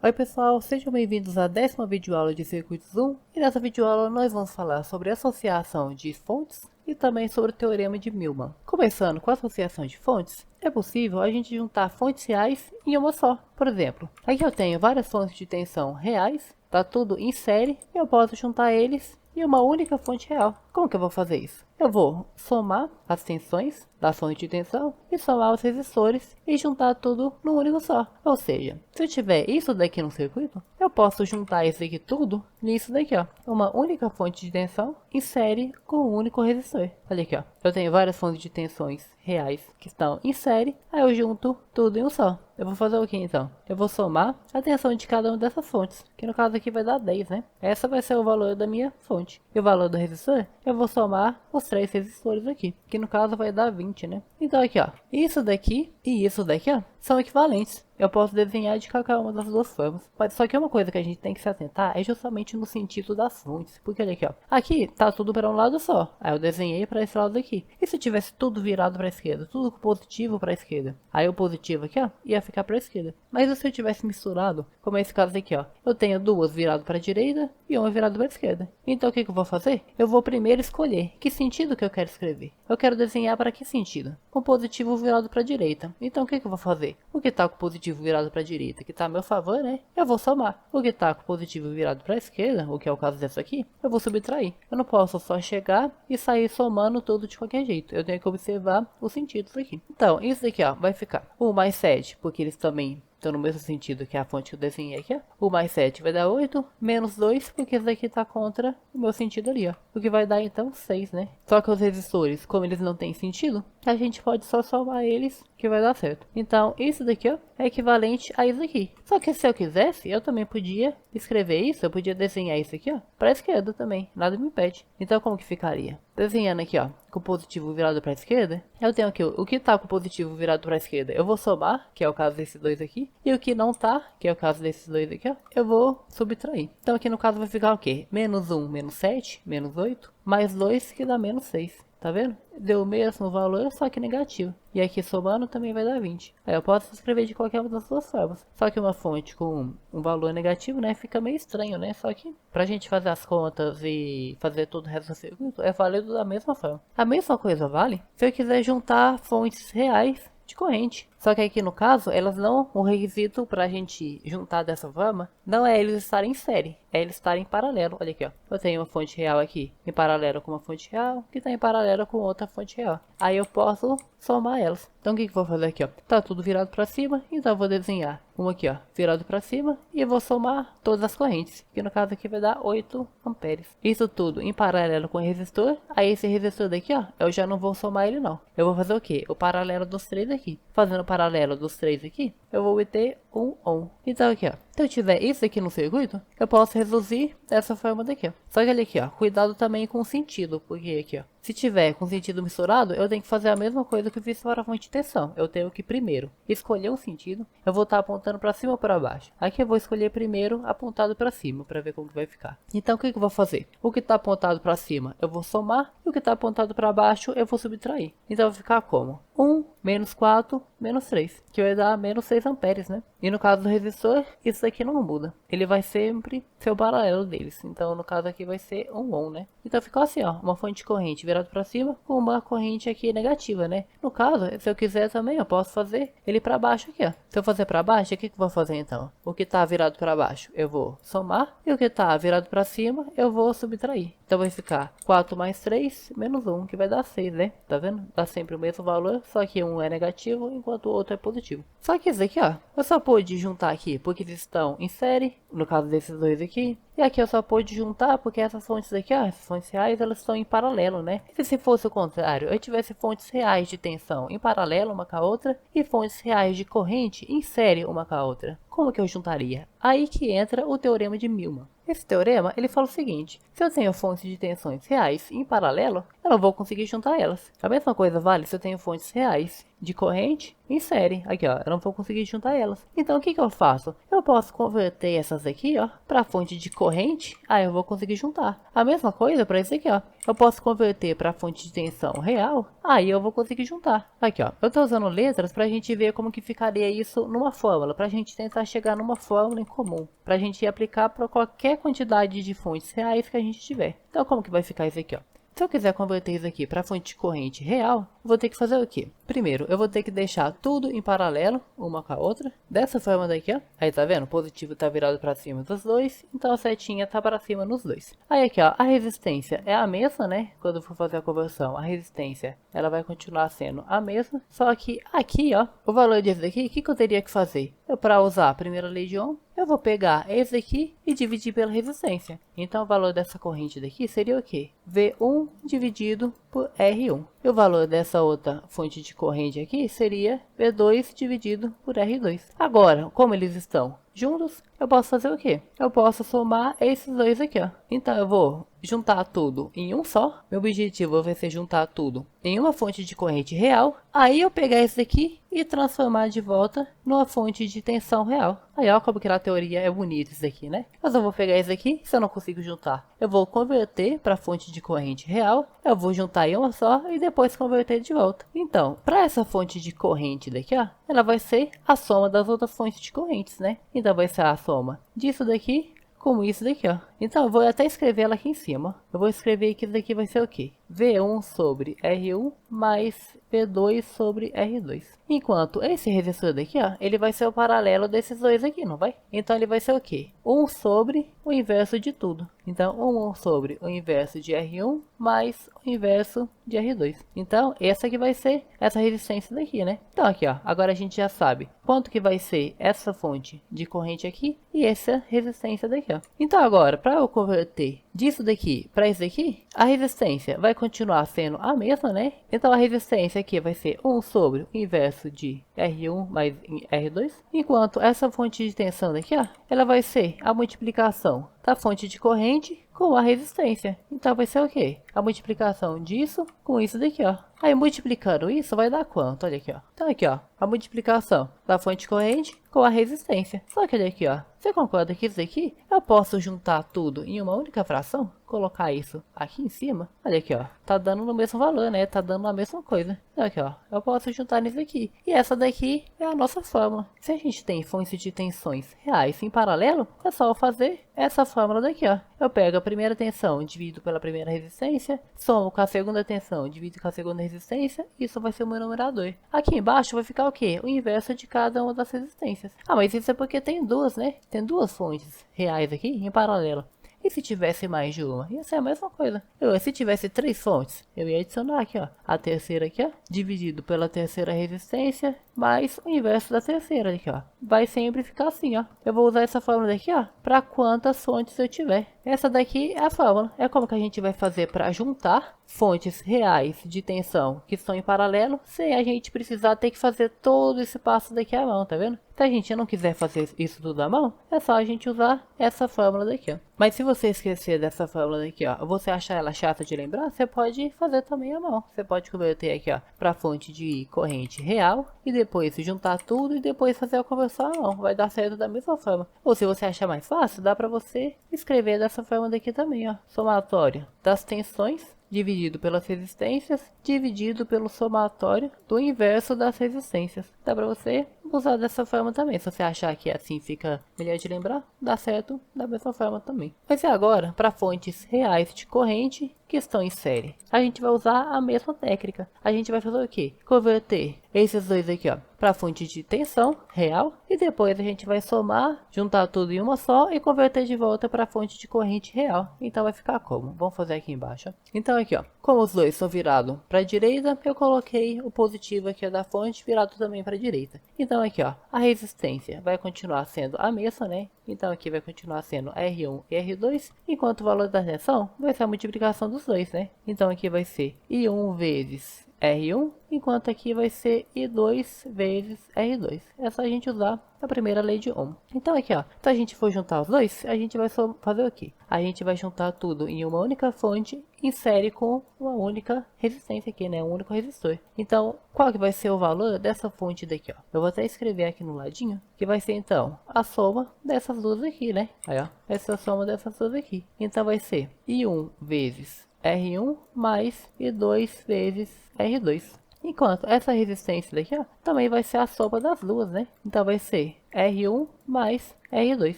Oi pessoal, sejam bem-vindos à 10ª videoaula de Circuitos 1 e nessa videoaula nós vamos falar sobre associação de fontes e também sobre o Teorema de Milman. Começando com a associação de fontes, é possível a gente juntar fontes reais em uma só. Por exemplo, aqui eu tenho várias fontes de tensão reais, tá tudo em série e eu posso juntar eles em uma única fonte real. Como que eu vou fazer isso? Eu vou somar as tensões da fonte de tensão e somar os resistores e juntar tudo num único só. Ou seja, se eu tiver isso daqui no circuito, eu posso juntar isso aqui tudo nisso daqui, ó. Uma única fonte de tensão em série com um único resistor. Olha aqui, ó. Eu tenho várias fontes de tensões reais que estão em série, aí eu junto tudo em um só. Eu vou fazer o que então? Eu vou somar a tensão de cada uma dessas fontes, que no caso aqui vai dar 10, né? Essa vai ser o valor da minha fonte. E o valor do resistor, eu vou somar os 3 resistores aqui, que no caso vai dar 20, né? Então aqui, ó, isso daqui e isso daqui, ó, são equivalentes. Eu posso desenhar de qualquer uma das duas formas. Mas só que uma coisa que a gente tem que se atentar é justamente no sentido das fontes. Porque olha aqui, ó. Aqui tá tudo para um lado só. Aí eu desenhei para esse lado aqui. E se tivesse tudo virado para a esquerda? Tudo positivo para a esquerda. Aí o positivo aqui, ó, ia ficar para a esquerda. Mas e se eu tivesse misturado, como esse caso aqui, ó. Eu tenho duas viradas para a direita e uma virada para a esquerda. Então o que eu vou fazer? Eu vou primeiro escolher que sentido que eu quero escrever. Eu quero desenhar para que sentido? Com positivo virado para a direita. Então o que eu vou fazer? O que tá com positivo virado para a direita, que está a meu favor, né? Eu vou somar. O que está com positivo virado para a esquerda, o que é o caso dessa aqui, eu vou subtrair. Eu não posso só chegar e sair somando tudo de qualquer jeito. Eu tenho que observar os sentidos aqui. Então, isso aqui, ó, vai ficar 1 mais 7, porque eles também estão no mesmo sentido que a fonte que eu desenhei aqui, ó. 1 mais 7 vai dar 8, menos 2, porque esse daqui está contra o meu sentido ali, ó. O que vai dar, então, 6, né? Só que os resistores, como eles não têm sentido, a gente pode só somar eles, que vai dar certo. Então, isso daqui, ó, é equivalente a isso aqui. Só que se eu quisesse, eu também podia escrever isso, eu podia desenhar isso aqui, ó, para a esquerda também. Nada me impede. Então, como que ficaria? Desenhando aqui, ó, com o positivo virado para a esquerda, eu tenho aqui o que tá com o positivo virado para a esquerda, eu vou somar, que é o caso desses dois aqui, e o que não tá, que é o caso desses dois aqui, ó, eu vou subtrair. Então aqui no caso vai ficar o quê? Menos 1, menos 7, menos 8, mais 2, que dá menos 6. Tá vendo? Deu o mesmo valor, só que negativo. E aqui somando também vai dar 20. Aí eu posso escrever de qualquer uma das duas formas. Só que uma fonte com um valor negativo, né, fica meio estranho, né? Só que pra gente fazer as contas e fazer todo o resto do circuito, é válido da mesma forma. A mesma coisa vale se eu quiser juntar fontes reais de corrente. Só que aqui no caso, elas não, o requisito para a gente juntar dessa forma, não é eles estarem em série, é eles estarem em paralelo. Olha aqui, ó. Eu tenho uma fonte real aqui em paralelo com uma fonte real, que está em paralelo com outra fonte real. Aí eu posso somar elas. Então o que eu vou fazer aqui, ó? Tá tudo virado para cima, então eu vou desenhar uma aqui, ó, virado para cima, e eu vou somar todas as correntes, que no caso aqui vai dar 8 amperes. Isso tudo em paralelo com o resistor. Aí esse resistor daqui, ó, eu já não vou somar ele não. Eu vou fazer o quê? O paralelo dos três aqui. Fazendo o paralelo dos três aqui, eu vou obter um ohm. Então aqui, ó, se eu tiver isso aqui no circuito, eu posso reduzir dessa forma daqui, ó. Só que olha aqui, ó, cuidado também com o sentido, porque aqui, ó, se tiver com sentido misturado, eu tenho que fazer a mesma coisa que eu fiz para a fonte de tensão. Eu tenho que primeiro escolher um sentido, eu vou estar apontando para cima ou para baixo. Aqui eu vou escolher primeiro apontado para cima, para ver como que vai ficar. Então o que eu vou fazer? O que está apontado para cima eu vou somar, e o que está apontado para baixo eu vou subtrair. Então vai ficar como? 1 menos 4 menos 3, que vai dar menos 6 amperes, né? E no caso do resistor, isso aqui não muda. Ele vai sempre ser o paralelo deles. Então no caso aqui vai ser um ohm, né? Então ficou assim, ó, uma fonte de corrente virada para cima com uma corrente aqui negativa, né? No caso, se eu quiser também, eu posso fazer ele para baixo aqui, ó. Se eu fazer para baixo, o que eu vou fazer então? O que tá virado para baixo, eu vou somar, e o que tá virado para cima, eu vou subtrair. Então vai ficar 4 mais 3 menos 1, que vai dar 6, né? Tá vendo? Dá sempre o mesmo valor, só que um é negativo enquanto o outro é positivo. Só que isso aqui, ó, eu só pude juntar aqui porque eles estão em série, no caso desses dois aqui. E aqui eu só pude juntar porque essas fontes aqui, ó, essas fontes reais, elas estão em paralelo, né? E se fosse o contrário, eu tivesse fontes reais de tensão em paralelo uma com a outra e fontes reais de corrente em série uma com a outra, como que eu juntaria? Aí que entra o Teorema de Milman. Esse teorema, ele fala o seguinte: se eu tenho fontes de tensões reais em paralelo, eu não vou conseguir juntar elas. A mesma coisa vale se eu tenho fontes reais de corrente em série. Aqui, ó, eu não vou conseguir juntar elas. Então, o que eu faço? Eu posso converter essas aqui, ó, para fonte de corrente, aí eu vou conseguir juntar. A mesma coisa para esse aqui, ó. Eu posso converter para fonte de tensão real, aí eu vou conseguir juntar. Aqui, ó, eu tô usando letras para a gente ver como que ficaria isso numa fórmula, para a gente tentar chegar numa fórmula em comum, para a gente aplicar para qualquer quantidade de fontes reais que a gente tiver. Então, como que vai ficar isso aqui, ó? Se eu quiser converter isso aqui para fonte de corrente real, eu vou ter que fazer o quê? Primeiro, eu vou ter que deixar tudo em paralelo, uma com a outra, dessa forma daqui, ó. Aí tá vendo? O positivo tá virado para cima dos dois, então a setinha tá para cima nos dois. Aí aqui, ó, a resistência é a mesma, né? Quando eu for fazer a conversão, a resistência, ela vai continuar sendo a mesma, só que aqui, ó, o valor desse daqui, o que eu teria que fazer? Para usar a primeira lei de Ohm, eu vou pegar esse aqui e dividir pela resistência. Então o valor dessa corrente daqui seria o quê? V1 dividido por R1. E o valor dessa outra fonte de corrente aqui seria V2 dividido por R2. Agora, como eles estão juntos, eu posso fazer o quê? Eu posso somar esses dois aqui, ó. Então eu vou juntar tudo em um só. Meu objetivo vai ser juntar tudo em uma fonte de corrente real. Aí eu pegar esse daqui e transformar de volta numa fonte de tensão real. Aí ó, como que na teoria é bonito isso aqui, né? Mas eu vou pegar esse aqui, se eu não consigo juntar, eu vou converter para fonte de corrente real. Eu vou juntar em uma só e depois converter de volta. Então, para essa fonte de corrente daqui, ó, ela vai ser a soma das outras fontes de correntes, né? Então vai ser a soma disso daqui com isso daqui, ó. Então eu vou até escrever ela aqui em cima. Eu vou escrever que isso daqui vai ser o quê? V1 sobre R1 mais V2 sobre R2. Enquanto esse resistor daqui, ó, ele vai ser o paralelo desses dois aqui, não vai? Então ele vai ser o quê? 1 sobre o inverso de tudo. Então 1 sobre o inverso de R1 mais o inverso de R2. Então essa aqui vai ser essa resistência daqui, né? Então aqui, ó, agora a gente já sabe quanto que vai ser essa fonte de corrente aqui e essa resistência daqui, ó. Então agora, para eu converter disso daqui para isso daqui, a resistência vai continuar sendo a mesma, né? Então a resistência aqui vai ser 1 sobre o inverso de R1 mais R2, enquanto essa fonte de tensão daqui, ó, ela vai ser a multiplicação da fonte de corrente com a resistência. Então vai ser o quê? A multiplicação disso com isso daqui, ó. Aí multiplicando isso vai dar quanto? Olha aqui, ó. Então aqui, ó, a multiplicação da fonte de corrente com a resistência. Só que olha aqui, ó. Você concorda que isso aqui eu posso juntar tudo em uma única fração? Colocar isso aqui em cima. Olha aqui, ó. Tá dando no mesmo valor, né? Tá dando a mesma coisa. Então aqui, ó. Eu posso juntar nisso aqui. E essa daqui é a nossa fórmula. Se a gente tem fontes de tensões reais em paralelo, é só eu fazer essa fórmula daqui, ó. Eu pego a primeira tensão, divido pela primeira resistência, somo com a segunda tensão, divido com a segunda resistência, isso vai ser o meu numerador. Aqui embaixo vai ficar o quê? O inverso de cada uma das resistências. Ah, mas isso é porque tem duas, né? Tem duas fontes reais aqui em paralelo. E se tivesse mais de uma? Ia ser a mesma coisa. Se tivesse 3 fontes, eu ia adicionar aqui, ó. A terceira aqui, ó. Dividido pela terceira resistência, mais o inverso da terceira aqui, ó. Vai sempre ficar assim, ó. Eu vou usar essa fórmula daqui, ó. Para quantas fontes eu tiver. Essa daqui é a fórmula. É como que a gente vai fazer para juntar fontes reais de tensão que estão em paralelo, sem a gente precisar ter que fazer todo esse passo daqui à mão, tá vendo? Se a gente não quiser fazer isso tudo à mão, é só a gente usar essa fórmula daqui, ó. Mas se você esquecer dessa fórmula daqui, ó, você achar ela chata de lembrar, você pode fazer também à mão. Você pode converter aqui, ó, para fonte de corrente real e depois juntar tudo e depois fazer a conversão à mão. Vai dar certo da mesma forma. Ou se você achar mais fácil, dá para você escrever dessa forma daqui também, ó. Somatório das tensões dividido pelas resistências, dividido pelo somatório do inverso das resistências. Dá para você usar dessa forma também. Se você achar que assim fica melhor de lembrar, dá certo da mesma forma também. Mas e agora, para fontes reais de corrente que estão em série? A gente vai usar a mesma técnica. A gente vai fazer o quê? Converter esses dois aqui, ó, para fonte de tensão real e depois a gente vai somar, juntar tudo em uma só e converter de volta para fonte de corrente real. Então vai ficar como? Vamos fazer aqui embaixo. Então aqui, ó, como os dois são virados para a direita, eu coloquei o positivo aqui da fonte virado também para a direita. Então aqui, ó, a resistência vai continuar sendo a mesma, né? Então aqui vai continuar sendo R1 e R2, enquanto o valor da tensão vai ser a multiplicação dos dois, né? Então aqui vai ser I1 vezes R1, enquanto aqui vai ser I2 vezes R2. É só a gente usar a primeira lei de Ohm. Então aqui, ó, se a gente for juntar os dois, a gente vai só fazer o quê? A gente vai juntar tudo em uma única fonte em série com uma única resistência aqui, né? Um único resistor. Então, qual que vai ser o valor dessa fonte daqui, ó? Eu vou até escrever aqui no ladinho, que vai ser então a soma dessas duas aqui, né? Aí, ó, essa soma dessas duas aqui. Então vai ser I1 vezes R1 mais I2 vezes R2. Enquanto essa resistência daqui, ó, também vai ser a soma das duas, né? Então vai ser R1 mais R2.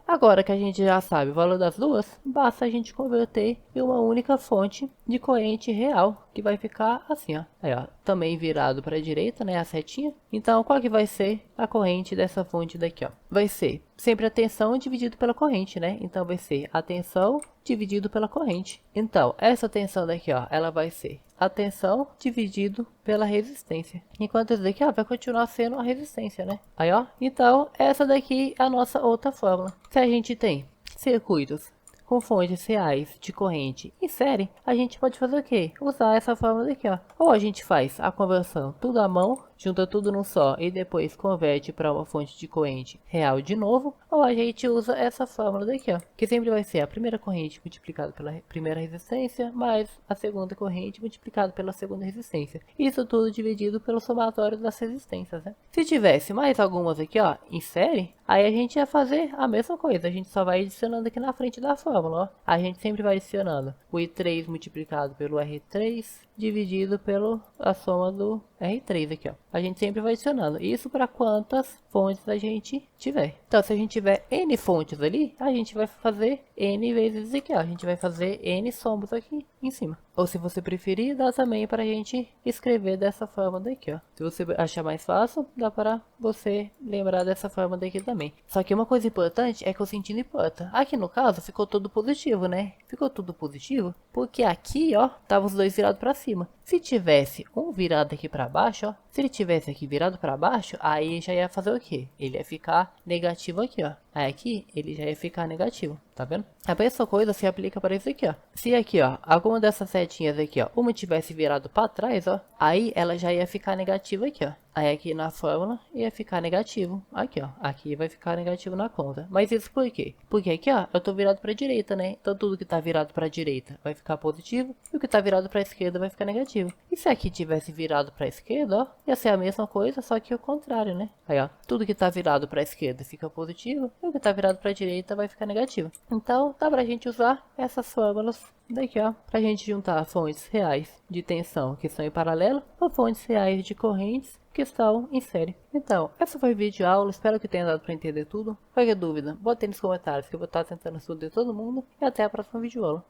Agora que a gente já sabe o valor das duas, basta a gente converter em uma única fonte de corrente real, que vai ficar assim, ó. Aí, ó, também virado para a direita, né, a setinha. Então, qual que vai ser a corrente dessa fonte daqui, ó? Vai ser sempre a tensão dividido pela corrente, né? Então, vai ser a tensão dividido pela corrente. Então, essa tensão daqui, ó, ela vai ser a tensão dividido pela resistência. Enquanto esse daqui, ó, vai continuar sendo a resistência, né? Aí, ó. Então, essa daqui é a nossa outra fórmula. Se a gente tem circuitos com fontes reais de corrente em série, a gente pode fazer o quê? Usar essa fórmula daqui, ó. Ou a gente faz a conversão tudo à mão, junta tudo num só e depois converte para uma fonte de corrente real de novo, ou a gente usa essa fórmula daqui, ó, que sempre vai ser a primeira corrente multiplicada pela primeira resistência, mais a segunda corrente multiplicada pela segunda resistência. Isso tudo dividido pelo somatório das resistências, né? Se tivesse mais algumas aqui, ó, em série, aí a gente ia fazer a mesma coisa, a gente só vai adicionando aqui na frente da fórmula, ó. A gente sempre vai adicionando o I3 multiplicado pelo R3 dividido pela soma do R3 aqui, ó. A gente sempre vai adicionando isso para quantas fontes a gente tiver. Então, se a gente tiver N fontes ali, a gente vai fazer N vezes aqui, ó. A gente vai fazer N somas aqui em cima. Ou se você preferir, dá também para a gente escrever dessa forma daqui, ó. Se você achar mais fácil, dá para você lembrar dessa forma daqui também. Só que uma coisa importante é que o sentido importa. Aqui no caso, ficou tudo positivo, né? Ficou tudo positivo porque aqui, ó, tava os dois virados para cima. Se tivesse um virado aqui para baixo, ó, se ele tivesse aqui virado para baixo, aí já ia fazer o quê? Ele ia ficar negativo aqui, ó. Aí aqui ele já ia ficar negativo, tá vendo? A mesma coisa se aplica para isso aqui, ó. Se aqui, ó, alguma dessas setinhas aqui, ó, uma tivesse virado para trás, ó, aí ela já ia ficar negativa aqui, ó. Aí aqui na fórmula ia ficar negativo. Aqui, ó. Aqui vai ficar negativo na conta. Mas isso por quê? Porque aqui, ó, eu tô virado para direita, né? Então tudo que tá virado para direita vai ficar positivo e o que tá virado para esquerda vai ficar negativo. E se aqui tivesse virado para esquerda, ó, ia ser a mesma coisa, só que o contrário, né? Aí, ó, tudo que tá virado para esquerda fica positivo e o que tá virado para direita vai ficar negativo. Então, dá pra gente usar essas fórmulas daqui, ó, pra gente juntar fontes reais de tensão que estão em paralelo ou fontes reais de correntes que estão em série. Então, essa foi o vídeo aula, espero que tenha dado para entender tudo. Qualquer dúvida, bota aí nos comentários que eu vou estar tentando responder todo mundo. E até a próxima vídeo aula.